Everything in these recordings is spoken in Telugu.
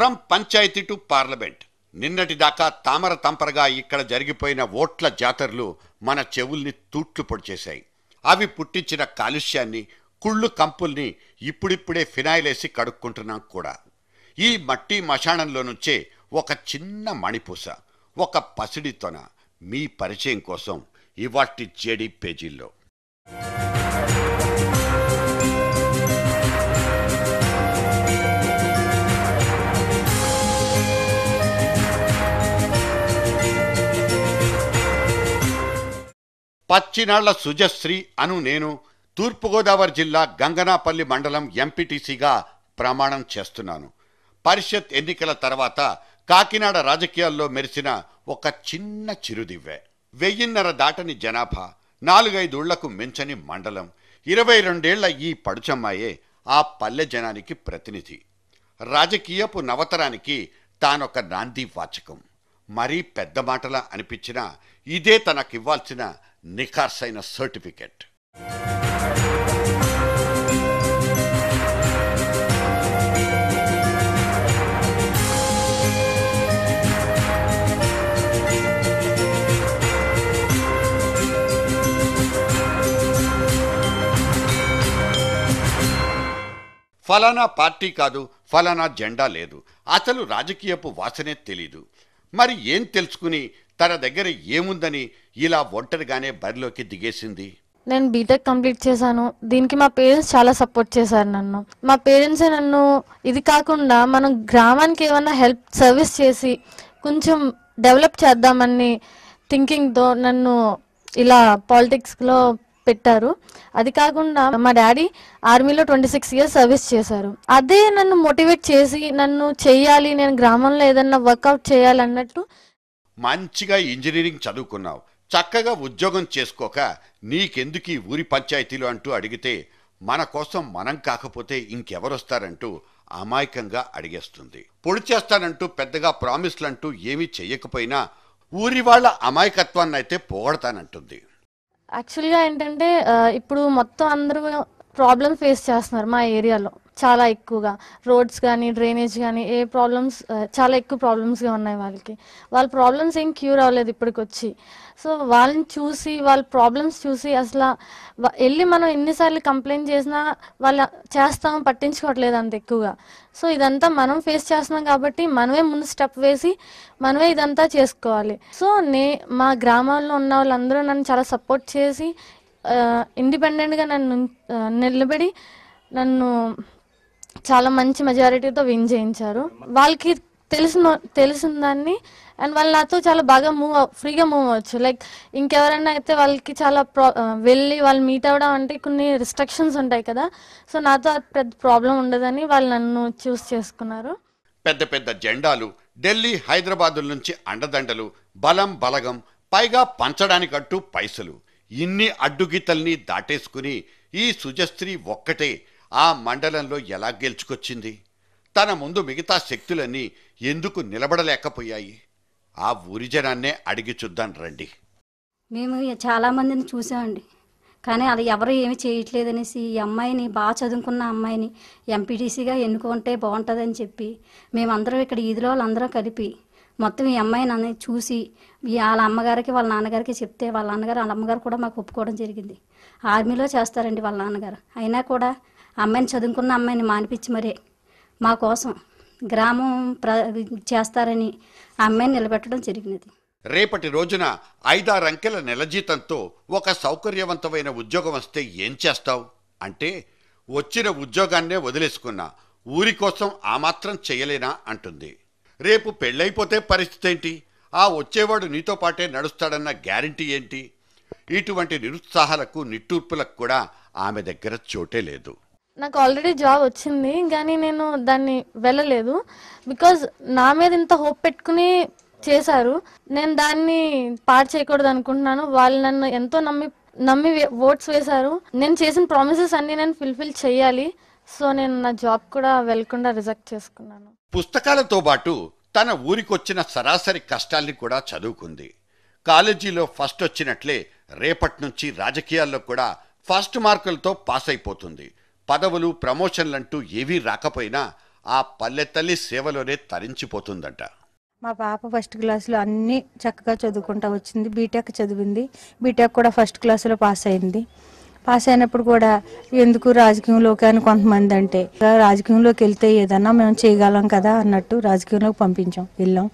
From panchayat to parliament. నిన్నటిదాకా తామర తంపరగా ఇక్కడ జరిగిపోయిన ఓట్ల జాతరలు మన చెవుల్ని తూట్లు పొడిచేశాయి. అవి పుట్టించిన కాలుష్యాన్ని, కుళ్ళు కంపుల్ని ఇప్పుడిప్పుడే ఫినాయిలేసి కడుక్కుంటున్నాం కూడా. ఈ మట్టి మశాణంలో నుంచే ఒక చిన్న మణిపూస, ఒక పసిడితోన మీ పరిచయం కోసం ఇవాటి జేడీ పేజీల్లో. పచ్చినాళ్ల సుజశ్రీ అను నేను తూర్పుగోదావరి జిల్లా గంగనాపల్లి మండలం ఎంపీటీసీగా ప్రమాణం చేస్తున్నాను. పరిషత్ ఎన్నికల తర్వాత కాకినాడ రాజకీయాల్లో మెరిసిన ఒక చిన్న చిరుదివ్వె. 1000 దాటని జనాభా, 4-5 ఊళ్లకు మించని మండలం, 22 ఈ పడుచమ్మాయే ఆ పల్లె జనానికి ప్రతినిధి. రాజకీయపు నవతరానికి తానొక నాంది వాచకం. మరీ పెద్ద మాటలా అనిపించినా ఇదే తనకివ్వాల్సిన నిఖార్సైన సర్టిఫికెట్. ఫలానా పార్టీ కాదు, ఫలానా జెండా లేదు, అసలు రాజకీయపు వాసనే తెలీదు. మరి ఏం తెలుసుకుని తన దగ్గర ఏముందని ఇలా ఒంటరిగానే బరిలోకి దిగేసింది? నేను బీటెక్ కంప్లీట్ చేశాను. దీనికి మా పేరెంట్స్ చాలా సపోర్ట్ చేశారు నన్ను. మా పేరెంట్సే నన్ను ఇది కాకుండా మనం గ్రామానికి ఏమైనా హెల్ప్ సర్వీస్ చేసి కొంచెం డెవలప్ చేద్దామని థింకింగ్తో నన్ను ఇలా పాలిటిక్స్లో పెట్టారు. అది కాకుండా మా డాడీ ఆర్మీలో 26 years సర్వీస్ చేశారు. అదే నన్ను మోటివేట్ చేసి నన్ను చెయ్యాలి, నేను గ్రామంలో ఏదన్నా వర్కౌట్ చేయాలన్నట్టు. మంచిగా ఇంజనీరింగ్ చదువుకున్నావు, చక్కగా ఉద్యోగం చేసుకోక నీకెందుకు ఈ ఊరి పంచాయతీలు అంటూ అడిగితే మన కోసం మనం కాకపోతే ఇంకెవరొస్తారంటూ అమాయకంగా అడిగేస్తుంది. పొడి చేస్తానంటూ పెద్దగా ప్రామిస్లంటూ ఏమీ చెయ్యకపోయినా ఊరి వాళ్ళ అమాయకత్వాన్ని అయితే పోగొడతానంటుంది. యాక్చువల్గా ఏంటంటే ఇప్పుడు మొత్తం అందరూ ప్రాబ్లమ్ ఫేస్ చేస్తున్నారు మా ఏరియాలో చాలా ఎక్కువగా. రోడ్స్ కానీ, డ్రైనేజ్ కానీ, ఏ ప్రాబ్లమ్స్ చాలా ఎక్కువ ప్రాబ్లమ్స్గా ఉన్నాయి వాళ్ళకి. వాళ్ళ ప్రాబ్లమ్స్ ఏం క్యూర్ అవ్వలేదు ఇప్పటికొచ్చి. సో వాళ్ళని చూసి, వాళ్ళ ప్రాబ్లమ్స్ చూసి అసలు వెళ్ళి మనం ఎన్నిసార్లు కంప్లైంట్ చేసినా వాళ్ళు పట్టించుకోవట్లేదు అంత ఎక్కువగా. సో ఇదంతా మనం ఫేస్ చేస్తున్నాం కాబట్టి మనమే ముందు స్టెప్ వేసి మనమే ఇదంతా చేసుకోవాలి. సో మా గ్రామాల్లో ఉన్న వాళ్ళందరూ నన్ను చాలా సపోర్ట్ చేసి ఇండిపెండెంట్గా నన్ను నిలబడి నన్ను చాలా మంచి మెజారిటీతో విన్ చేయించారు. వాళ్ళకి తెలిసిన దాన్ని అండ్ వాళ్ళు నాతో చాలా బాగా ఫ్రీగా మూవ్ అవ్వచ్చు. లైక్ ఇంకెవరైనా అయితే వాళ్ళకి చాలా వెళ్ళి వాళ్ళు మీట్ అవ్వడం అంటే కొన్ని రిస్ట్రిక్షన్స్ ఉంటాయి కదా. సో నాతో పెద్ద ప్రాబ్లం ఉండదని వాళ్ళు నన్ను చూస్ చేసుకున్నారు. పెద్ద పెద్ద జెండాలు, ఢిల్లీ హైదరాబాదుల నుంచి అండదండలు, బలం బలగం, పైగా పంచడానికంటూ పైసలు, ఇన్ని అడ్డుగీతల్ని దాటేసుకుని ఈ సుజశ్రీ ఒక్కటే ఆ మండలంలో ఎలా గెలుచుకొచ్చింది? తన ముందు మిగతా శక్తులన్నీ ఎందుకు నిలబడలేకపోయాయి? ఆ ఊరి జనాన్నే అడిగి చూద్దాం రండి. మేము చాలామందిని చూసామండి, కానీ అలా ఎవరు ఏమి చేయట్లేదనేసి ఈ అమ్మాయిని, బాగా చదువుకున్న అమ్మాయిని ఎంపీటీసీగా ఎన్నుకుంటే బాగుంటుందని చెప్పి మేమందరం ఇక్కడ ఈదిలో వాళ్ళందరూ కలిపి మొత్తం ఈ అమ్మాయిని చూసి వాళ్ళ అమ్మగారికి, వాళ్ళ నాన్నగారికి చెప్తే వాళ్ళ నాన్నగారు, వాళ్ళ అమ్మగారు కూడా మాకు ఒప్పుకోవడం జరిగింది. ఆర్మీలో చేస్తారండి వాళ్ళ నాన్నగారు. అయినా కూడా అమ్మాయిని, చదువుకున్న అమ్మాయిని మానిపించి మరే మా కోసం గ్రామం చేస్తారని ఆ అమ్మాయిని నిలబెట్టడం జరిగినది. రేపటి రోజున 5-6 అంకెల నెల జీతంతో ఒక సౌకర్యవంతమైన ఉద్యోగం వస్తే ఏం చేస్తావు అంటే, వచ్చిన ఉద్యోగాన్నే వదిలేసుకున్నా, ఊరి కోసం ఆ మాత్రం చెయ్యలేనా అంటుంది. రేపు పెళ్ళైపోతే పరిస్థితి ఏంటి? ఆ వచ్చేవాడు నీతో పాటే నడుస్తాడన్న గ్యారంటీ ఏంటి? ఇటువంటి నిరుత్సాహాలకు, నిట్టూర్పులకు కూడా ఆమె దగ్గర చోటే లేదు. నాకు ఆల్రెడీ జాబ్ వచ్చింది, కానీ నేను దాన్ని వెళ్ళలేదు. బికాజ్ నా మీద ఇంత హోప్ పెట్టుకుని చేశారు, నేను దాన్ని పాడు చేయకూడదు అనుకుంటున్నాను. వాళ్ళు నన్ను ఎంతో నమ్మి ఓట్స్ వేశారు. నేను చేసిన ప్రామిసెస్ అన్ని నేను ఫుల్ఫిల్ చేయాలి. సో నేను నా జాబ్ కూడా వెళ్లకుండా రిజెక్ట్ చేసుకున్నాను. పుస్తకాలతో పాటు తన ఊరికొచ్చిన సరాసరి కష్టాల్ని కూడా చదువుకుంది. కాలేజీలో ఫస్ట్ వచ్చినట్లే రేపటి నుంచి రాజకీయాల్లో కూడా ఫస్ట్ మార్కులతో పాస్ అయిపోతుంది. పదవులు, ప్రమోషన్లంటూ ఏవీ రాకపోయినా ఆ పల్లెతల్లి సేవలోనే తరించిపోతుందంట. మా పాప ఫస్ట్ క్లాస్లో అన్నీ చక్కగా చదువుకుంటా వచ్చింది. బీటెక్ చదివింది. బీటెక్ కూడా ఫస్ట్ క్లాస్లో పాస్ అయింది. పాస్ అయినప్పుడు కూడా ఎందుకు రాజకీయంలోకి అని కొంతమంది అంటే, రాజకీయంలోకి వెళ్తే ఏదన్నా మేము చేయగలం కదా అన్నట్టు రాజకీయంలోకి వెళ్ళాం.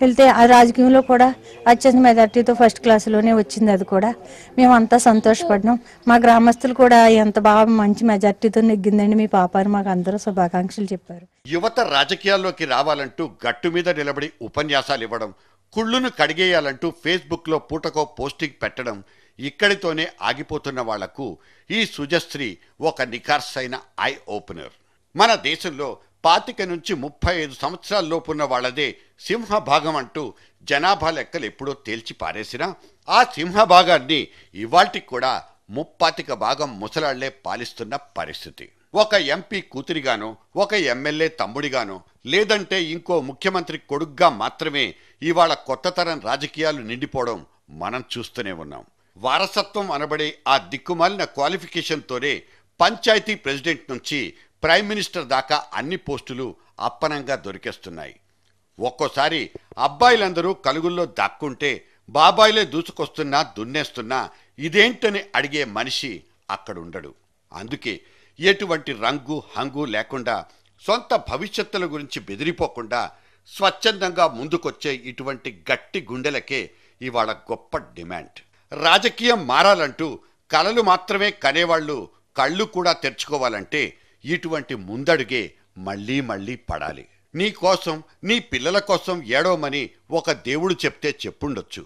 వెళ్తే ఆ రాజకీయంలో కూడా అత్యంత మెజార్టీతో ఫస్ట్ క్లాస్లోనే వచ్చింది. అది కూడా మేమంతా సంతోషపడినాం. మా గ్రామస్తులు కూడా ఎంత బాగా మంచి మెజార్టీతో నెగ్గిందండి మీ పాప అని మాకు అందరూ శుభాకాంక్షలు చెప్పారు. యువత రాజకీయాల్లోకి రావాలంటూ గట్టు మీద నిలబడి ఉపన్యాసాలు ఇవ్వడం, కుళ్ళును కడిగేయాలంటూ ఫేస్బుక్లో పూటకో పోస్టింగ్ పెట్టడం ఇక్కడితోనే ఆగిపోతున్న వాళ్లకు ఈ సుజశ్రీ ఒక నిఖార్సైన ఐ ఓపెనర్. మన దేశంలో 25 నుంచి 35 సంవత్సరాల్లోపున్న వాళ్లదే సింహభాగం అంటూ జనాభా లెక్కలు ఎప్పుడో తేల్చి పారేసినా ఆ సింహభాగాన్ని ఇవాల్టికి కూడా 35 భాగం ముసలాళ్లే పాలిస్తున్న పరిస్థితి. ఒక ఎంపీ కూతురిగానో, ఒక ఎమ్మెల్యే తమ్ముడిగానో, లేదంటే ఇంకో ముఖ్యమంత్రి కొడుగ్గా మాత్రమే ఇవాళ కొత్త తరం రాజకీయాలు నిండిపోవడం మనం చూస్తూనే ఉన్నాం. వారసత్వం అనబడే ఆ దిక్కుమాలిన క్వాలిఫికేషన్తోనే పంచాయతీ ప్రెసిడెంట్ నుంచి ప్రైమ్ మినిస్టర్ దాకా అన్ని పోస్టులు అప్పనంగా దొరికేస్తున్నాయి. ఒక్కోసారి అబ్బాయిలందరూ కలుగుల్లో దాక్కుంటే బాబాయిలే దూసుకొస్తున్నా దున్నేస్తున్నా ఇదేంటని అడిగే మనిషి అక్కడుండడు. అందుకే ఎటువంటి రంగు హంగు లేకుండా సొంత భవిష్యత్తుల గురించి బెదిరిపోకుండా స్వచ్ఛందంగా ముందుకొచ్చే ఇటువంటి గట్టి గుండెలకే ఇవాళ గొప్ప డిమాండ్. రాజకీయం మారాలంటూ కలలు మాత్రమే కనేవాళ్లు కళ్ళు కూడా తెరుచుకోవాలంటే ఇటువంటి ముందడుగే మళ్ళీ మళ్ళీ పడాలి. నీ కోసం, నీ పిల్లల కోసం ఏడవమని ఒక దేవుడు చెప్తే చెప్పుండొచ్చు.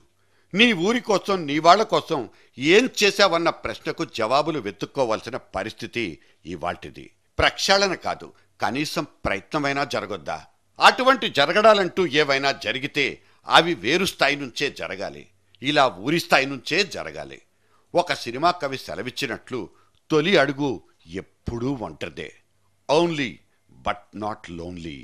నీ ఊరి కోసం, నీ వాళ్ళ కోసం ఏం చేశావన్న ప్రశ్నకు జవాబులు వెతుక్కోవాల్సిన పరిస్థితి ఇవాల్టిది. ప్రక్షాళన కాదు, కనీసం ప్రయత్నమైనా జరగొద్దా? అటువంటి జరగడాలంటూ ఏవైనా జరిగితే అవి వేరు స్థాయి నుంచే జరగాలి, ఇలా ఊరి స్థాయి నుంచే జరగాలి. ఒక సినిమా కవి సెలవిచ్చినట్లు తొలి అడుగు ఎప్పుడూ ఒంటరిదే. Only but not lonely.